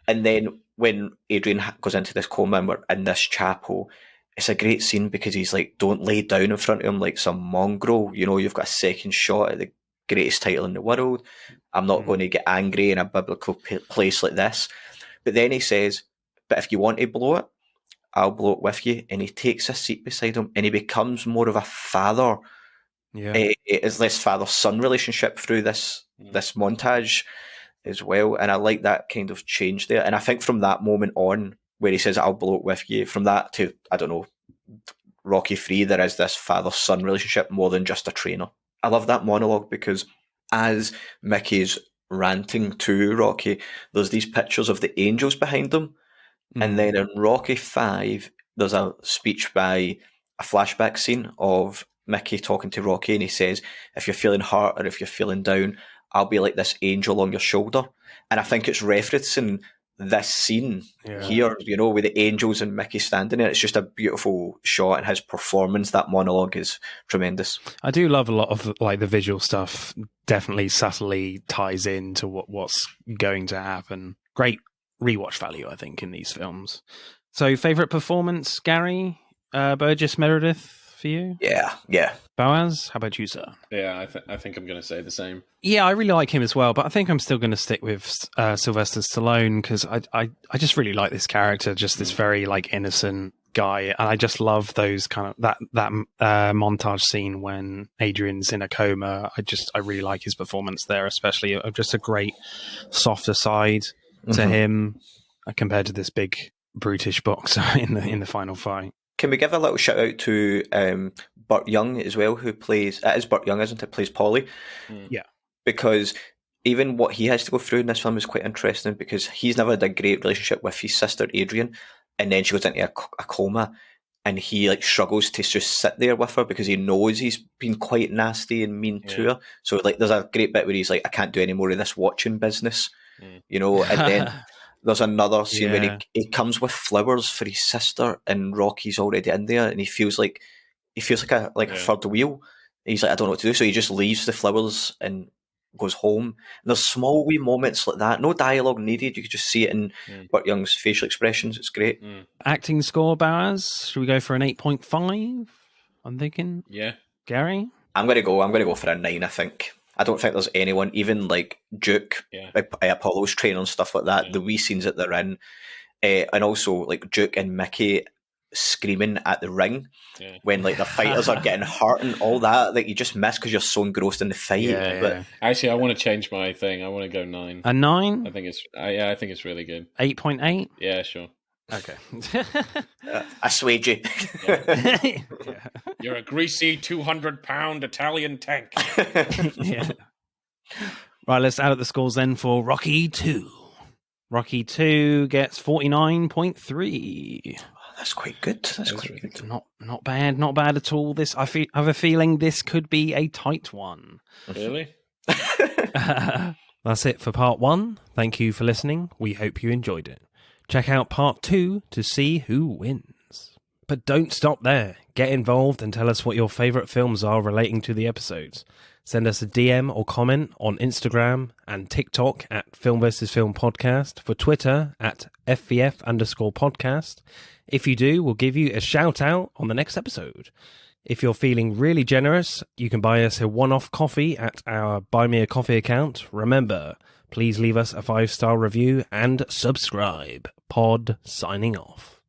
And then when Adrian goes into this coma and we're in this chapel, it's a great scene because he's like, "Don't lay down in front of him like some mongrel. You've got a second shot at the greatest title in the world. I'm not going to get angry in a biblical place like this." But then he says, "But if you want to blow it, I'll blow it with you." And he takes a seat beside him and he becomes more of a father. It's this father-son relationship through this montage as well, and I like that kind of change there. And I think from that moment on, where he says, "I'll blow it with you," from that to, I don't know, Rocky 3, there is this father-son relationship more than just a trainer. I love that monologue because as Mickey's ranting to Rocky, there's these pictures of the angels behind them, and then in Rocky 5, there's a speech by a flashback scene of Mickey talking to Rocky, and he says, "If you're feeling hurt or if you're feeling down, I'll be like this angel on your shoulder." And I think it's referencing this scene here, with the angels and Mickey standing there. It's just a beautiful shot, and his performance, that monologue, is tremendous. I do love a lot of the visual stuff. Definitely subtly ties into what's going to happen. Great rewatch value, I think, in these films. So, favorite performance, Gary Burgess Meredith, for you? Yeah. Boaz, how about you, sir? Yeah, I think I'm going to say the same. Yeah, I really like him as well, but I think I'm still going to stick with Sylvester Stallone because I just really like this character, just this very like innocent guy, and I just love those kind of that montage scene when Adrian's in a coma. I really like his performance there, especially just a great softer side to him compared to this big brutish boxer in the final fight. Can we give a little shout out to Burt Young as well, who plays... It is Burt Young, isn't it? Plays Paulie. Yeah. Because even what he has to go through in this film is quite interesting, because he's never had a great relationship with his sister, Adrian, and then she goes into a coma, and he like struggles to just sit there with her because he knows he's been quite nasty and mean to her. So like there's a great bit where he's like, I can't do any more of this watching business, you know, and then... There's another scene where he comes with flowers for his sister, and Rocky's already in there, and he feels like a third wheel. He's like, I don't know what to do, so he just leaves the flowers and goes home. And there's small wee moments like that, no dialogue needed. You could just see it in Burt Young's facial expressions. It's great. Acting score, Boaz. Should we go for an 8.5? I'm thinking. Yeah, I'm Gary. gonna go for a 9. I think. I don't think there's anyone, even like Duke, Apollo's training and stuff like that, the wee scenes that they're in, and also like Duke and Mickey screaming at the ring when like the fighters are getting hurt and all that you just miss because you're so engrossed in the fight. But actually, I want to change my thing. I want to go 9. A 9? I think it's really good. 8.8? Yeah, sure. Okay. I swayed you. You're a greasy 200-pound Italian tank. Right, let's add up the scores then for Rocky 2. Rocky 2 gets 49.3. That's quite good. That's quite good. Not bad at all. I have a feeling this could be a tight one. Really? That's it for part 1. Thank you for listening. We hope you enjoyed it. Check out part 2 to see who wins. But don't stop there. Get involved and tell us what your favourite films are relating to the episodes. Send us a DM or comment on Instagram and TikTok at Film vs. Film Podcast, for Twitter at FVF_podcast. If you do, we'll give you a shout out on the next episode. If you're feeling really generous, you can buy us a one-off coffee at our Buy Me a Coffee account. Remember, please leave us a 5-star review and subscribe. Pod signing off.